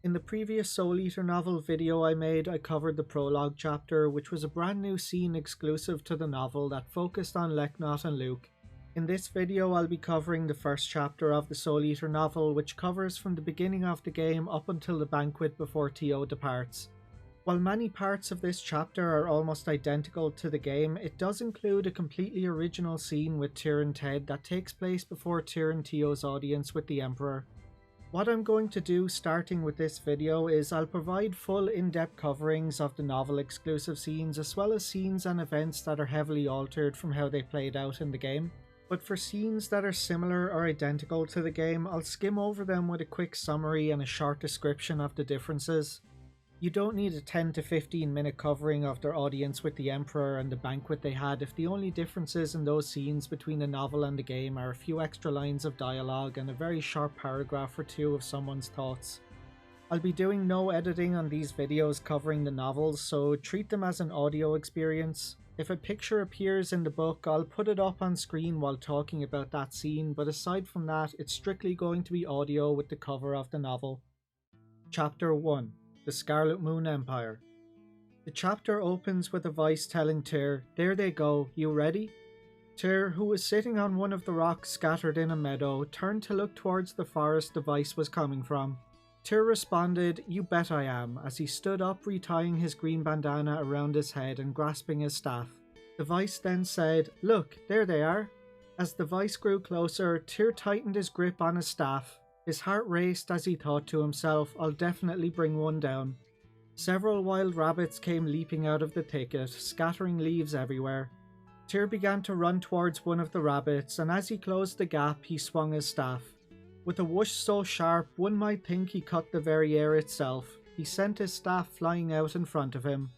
In the previous Soul Eater novel video I made, I covered the prologue chapter, which was a brand new scene exclusive to the novel that focused on Leknot and Luke. In this video I'll be covering the first chapter of the Soul Eater novel, which covers from the beginning of the game up until the banquet before Tio departs. While many parts of this chapter are almost identical to the game, it does include a completely original scene with Tir and Ted that takes place before Tir and Tio's audience with the Emperor. What I'm going to do starting with this video is I'll provide full in-depth coverings of the novel exclusive scenes, as well as scenes and events that are heavily altered from how they played out in the game. But for scenes that are similar or identical to the game, I'll skim over them with a quick summary and a short description of the differences. You don't need a 10 to 15 minute covering of their audience with the Emperor and the banquet they had if the only differences in those scenes between the novel and the game are a few extra lines of dialogue and a very short paragraph or two of someone's thoughts. I'll be doing no editing on these videos covering the novels, so treat them as an audio experience. If a picture appears in the book, I'll put it up on screen while talking about that scene, but aside from that, it's strictly going to be audio with the cover of the novel. Chapter 1. The Scarlet Moon Empire. The chapter opens with a voice telling Tir, "There they go, you ready?" Tir, who was sitting on one of the rocks scattered in a meadow, turned to look towards the forest the voice was coming from. Tir responded, "You bet I am," as he stood up, retying his green bandana around his head and grasping his staff. The voice then said, "Look, there they are." As the voice grew closer, Tir tightened his grip on his staff. His heart raced as he thought to himself, "I'll definitely bring one down." Several wild rabbits came leaping out of the thicket, scattering leaves everywhere. Tir began to run towards one of the rabbits, and as he closed the gap, he swung his staff. With a whoosh so sharp, one might think he cut the very air itself. He sent his staff flying out in front of him.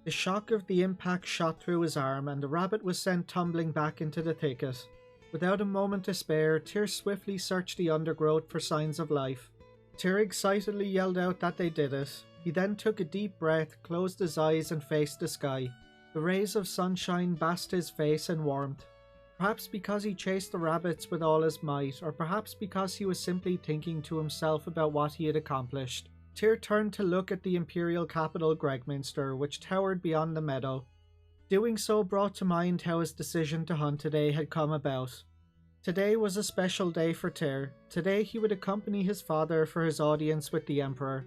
The shock of the impact shot through his arm, and the rabbit was sent tumbling back into the thicket. Without a moment to spare, Tir swiftly searched the undergrowth for signs of life. Tir excitedly yelled out that they did it. He then took a deep breath, closed his eyes and faced the sky. The rays of sunshine basked his face in warmth. Perhaps because he chased the rabbits with all his might, or perhaps because he was simply thinking to himself about what he had accomplished, Tir turned to look at the imperial capital Gregminster, which towered beyond the meadow. Doing so brought to mind how his decision to hunt today had come about. Today was a special day for Tir. Today he would accompany his father for his audience with the Emperor.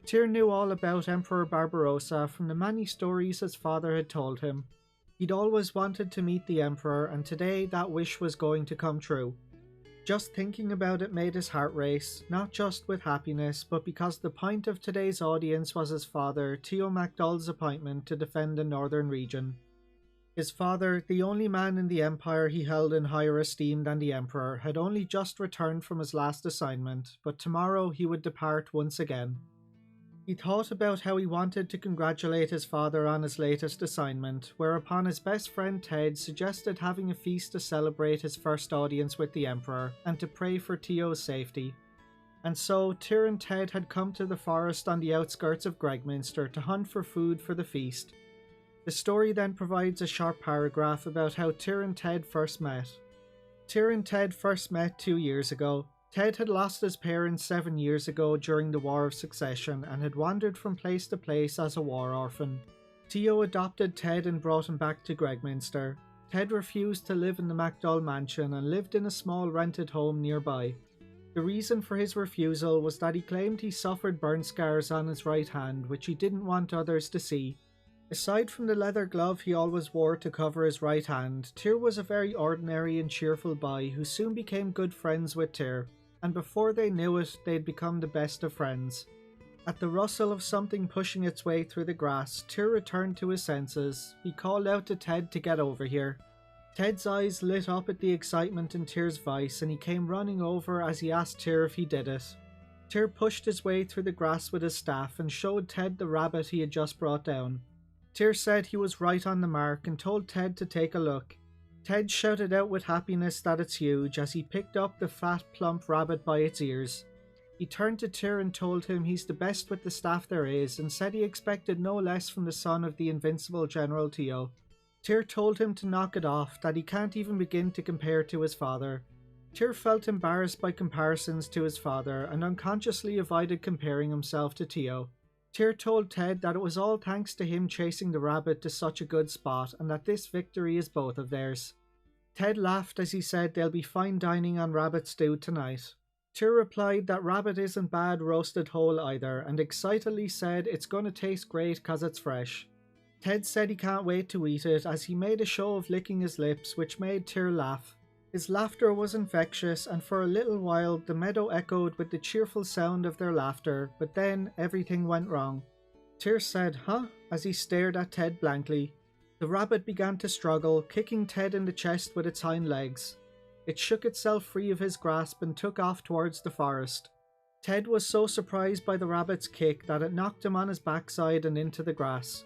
Tir knew all about Emperor Barbarossa from the many stories his father had told him. He'd always wanted to meet the Emperor, and today that wish was going to come true. Just thinking about it made his heart race, not just with happiness, but because the point of today's audience was his father, Tir McDohl's appointment to defend the northern region. His father, the only man in the Empire he held in higher esteem than the Emperor, had only just returned from his last assignment, but tomorrow he would depart once again. He thought about how he wanted to congratulate his father on his latest assignment, whereupon his best friend Ted suggested having a feast to celebrate his first audience with the Emperor, and to pray for Tio's safety. And so, Tir and Ted had come to the forest on the outskirts of Gregminster to hunt for food for the feast. The story then provides a short paragraph about how Tir and Ted first met. Tir and Ted first met 2 years ago. Ted had lost his parents 7 years ago during the War of Succession and had wandered from place to place as a war orphan. Tio adopted Ted and brought him back to Gregminster. Ted refused to live in the McDohl mansion and lived in a small rented home nearby. The reason for his refusal was that he claimed he suffered burn scars on his right hand, which he didn't want others to see. Aside from the leather glove he always wore to cover his right hand, Tir was a very ordinary and cheerful boy who soon became good friends with Tir, and before they knew it, they'd become the best of friends. At the rustle of something pushing its way through the grass, Tir returned to his senses. He called out to Ted to get over here. Ted's eyes lit up at the excitement in Tir's voice, and he came running over as he asked Tir if he did it. Tir pushed his way through the grass with his staff and showed Ted the rabbit he had just brought down. Tir said he was right on the mark and told Ted to take a look. Ted shouted out with happiness that it's huge as he picked up the fat, plump rabbit by its ears. He turned to Tir and told him he's the best with the staff there is, and said he expected no less from the son of the invincible General Tio. Tir told him to knock it off, that he can't even begin to compare to his father. Tir felt embarrassed by comparisons to his father and unconsciously avoided comparing himself to Tio. Tir told Ted that it was all thanks to him chasing the rabbit to such a good spot and that this victory is both of theirs. Ted laughed as he said they'll be fine dining on rabbit stew tonight. Tir replied that rabbit isn't bad roasted whole either and excitedly said it's gonna taste great cause it's fresh. Ted said he can't wait to eat it as he made a show of licking his lips, which made Tir laugh. His laughter was infectious, and for a little while the meadow echoed with the cheerful sound of their laughter, but then everything went wrong. Tir said, "Huh?" as he stared at Ted blankly. The rabbit began to struggle, kicking Ted in the chest with its hind legs. It shook itself free of his grasp and took off towards the forest. Ted was so surprised by the rabbit's kick that it knocked him on his backside and into the grass.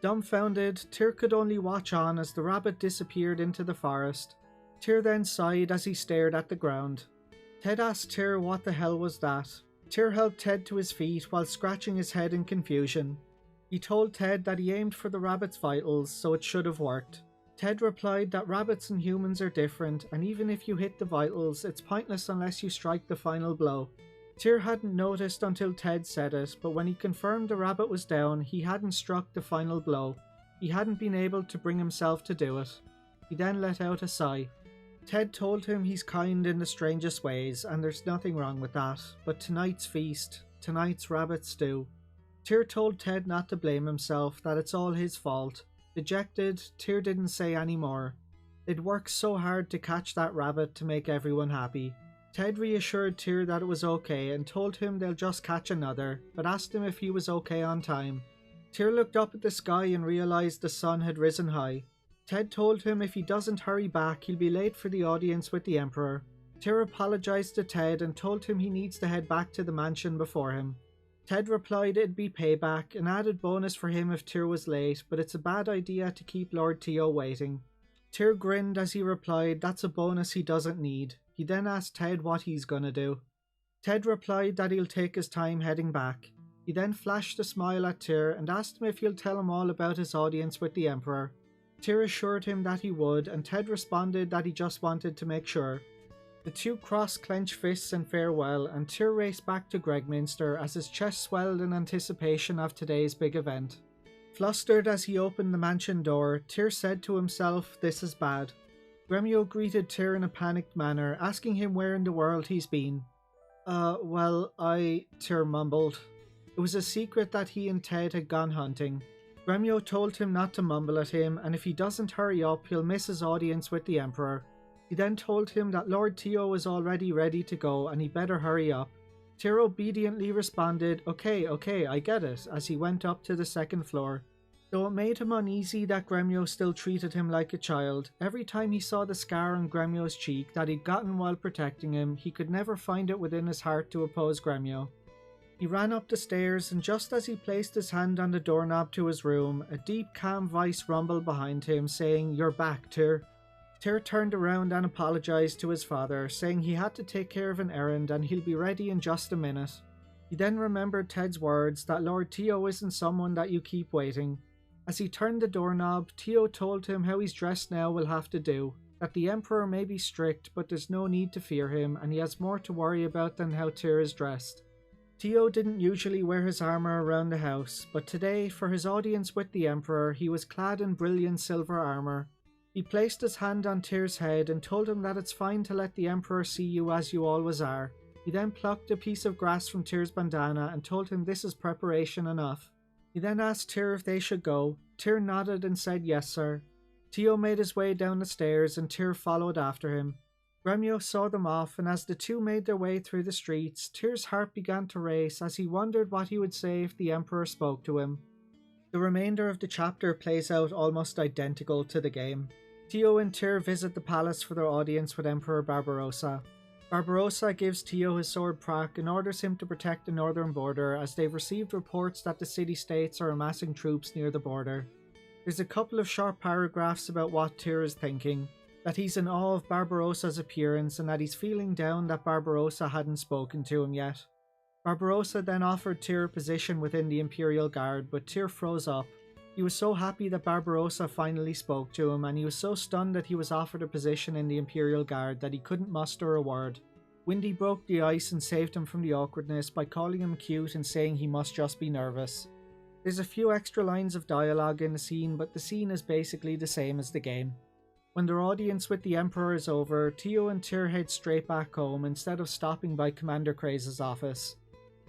Dumbfounded, Tir could only watch on as the rabbit disappeared into the forest. Tir then sighed as he stared at the ground. Ted asked Tir what the hell was that. Tir helped Ted to his feet while scratching his head in confusion. He told Ted that he aimed for the rabbit's vitals, so it should have worked. Ted replied that rabbits and humans are different, and even if you hit the vitals, it's pointless unless you strike the final blow. Tir hadn't noticed until Ted said it, but when he confirmed the rabbit was down, he hadn't struck the final blow. He hadn't been able to bring himself to do it. He then let out a sigh. Ted told him he's kind in the strangest ways, and there's nothing wrong with that, but tonight's feast, tonight's rabbit stew. Tir told Ted not to blame himself, that it's all his fault. Dejected, Tir didn't say any more. They'd worked so hard to catch that rabbit to make everyone happy. Ted reassured Tir that it was okay and told him they'll just catch another, but asked him if he was okay on time. Tir looked up at the sky and realised the sun had risen high. Ted told him if he doesn't hurry back, he'll be late for the audience with the Emperor. Tir apologised to Ted and told him he needs to head back to the mansion before him. Ted replied it'd be payback, an added bonus for him if Tir was late, but it's a bad idea to keep Lord Tio waiting. Tir grinned as he replied that's a bonus he doesn't need. He then asked Ted what he's gonna do. Ted replied that he'll take his time heading back. He then flashed a smile at Tir and asked him if he'll tell him all about his audience with the Emperor. Tir assured him that he would, and Ted responded that he just wanted to make sure. The two crossed clenched fists in farewell, and Tir raced back to Gregminster as his chest swelled in anticipation of today's big event. Flustered as he opened the mansion door, Tir said to himself, "This is bad." Gremio greeted Tir in a panicked manner, asking him where in the world he's been. Tir mumbled. It was a secret that he and Ted had gone hunting. Gremio told him not to mumble at him, and if he doesn't hurry up, he'll miss his audience with the Emperor. He then told him that Lord Tio was already ready to go and he better hurry up. Tir obediently responded, okay, I get it, as he went up to the second floor. Though it made him uneasy that Gremio still treated him like a child, every time he saw the scar on Gremio's cheek that he'd gotten while protecting him, he could never find it within his heart to oppose Gremio. He ran up the stairs, and just as he placed his hand on the doorknob to his room, a deep, calm voice rumbled behind him, saying, "You're back, Tir." Tir turned around and apologised to his father, saying he had to take care of an errand and he'll be ready in just a minute. He then remembered Ted's words that Lord Tio isn't someone that you keep waiting. As he turned the doorknob, Tio told him how he's dressed now will have to do, that the Emperor may be strict but there's no need to fear him and he has more to worry about than how Tir is dressed. Tio didn't usually wear his armour around the house, but today, for his audience with the Emperor, he was clad in brilliant silver armour. He placed his hand on Tir's head and told him that it's fine to let the Emperor see you as you always are. He then plucked a piece of grass from Tir's bandana and told him this is preparation enough. He then asked Tir if they should go. Tir nodded and said yes, sir. Tio made his way down the stairs and Tir followed after him. Gremio saw them off, and as the two made their way through the streets, Tir's heart began to race as he wondered what he would say if the Emperor spoke to him. The remainder of the chapter plays out almost identical to the game. Tio and Tir visit the palace for their audience with Emperor Barbarossa. Barbarossa gives Tio his sword Prak and orders him to protect the northern border as they've received reports that the city-states are amassing troops near the border. There's a couple of short paragraphs about what Tir is thinking, that he's in awe of Barbarossa's appearance and that he's feeling down that Barbarossa hadn't spoken to him yet. Barbarossa then offered Tir a position within the Imperial Guard, but Tir froze up. He was so happy that Barbarossa finally spoke to him, and he was so stunned that he was offered a position in the Imperial Guard that he couldn't muster a word. Windy broke the ice and saved him from the awkwardness by calling him cute and saying he must just be nervous. There's a few extra lines of dialogue in the scene, but the scene is basically the same as the game. When their audience with the Emperor is over, Tio and Tir head straight back home instead of stopping by Commander Craze's office.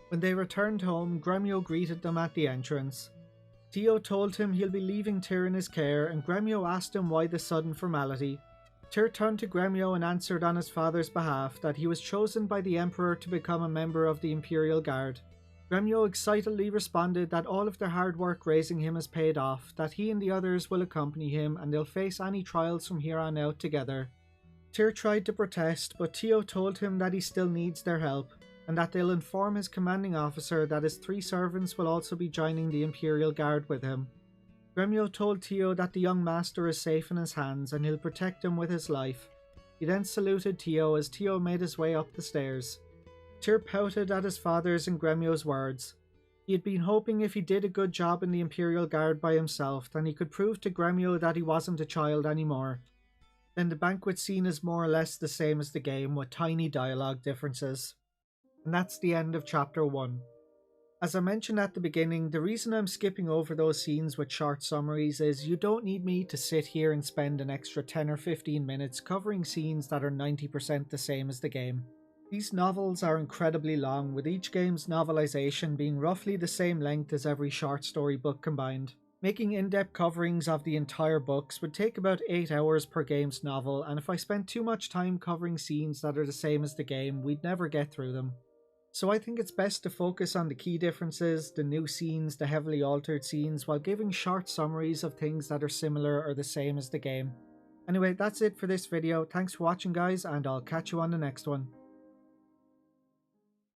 When they returned home, Gremio greeted them at the entrance. Tio told him he'll be leaving Tir in his care, and Gremio asked him why the sudden formality. Tir turned to Gremio and answered on his father's behalf that he was chosen by the Emperor to become a member of the Imperial Guard. Gremio excitedly responded that all of their hard work raising him has paid off, that he and the others will accompany him and they'll face any trials from here on out together. Tir tried to protest, but Tio told him that he still needs their help, and that they'll inform his commanding officer that his 3 servants will also be joining the Imperial Guard with him. Gremio told Tio that the young master is safe in his hands and he'll protect him with his life. He then saluted Tio as Tio made his way up the stairs. Tir pouted at his father's and Gremio's words. He had been hoping if he did a good job in the Imperial Guard by himself, then he could prove to Gremio that he wasn't a child anymore. Then the banquet scene is more or less the same as the game, with tiny dialogue differences. And that's the end of Chapter 1. As I mentioned at the beginning, the reason I'm skipping over those scenes with short summaries is you don't need me to sit here and spend an extra 10 or 15 minutes covering scenes that are 90% the same as the game. These novels are incredibly long, with each game's novelisation being roughly the same length as every short story book combined. Making in-depth coverings of the entire books would take about 8 hours per game's novel, and if I spent too much time covering scenes that are the same as the game, we'd never get through them. So I think it's best to focus on the key differences, the new scenes, the heavily altered scenes, while giving short summaries of things that are similar or the same as the game. Anyway, that's it for this video. Thanks for watching guys, and I'll catch you on the next one.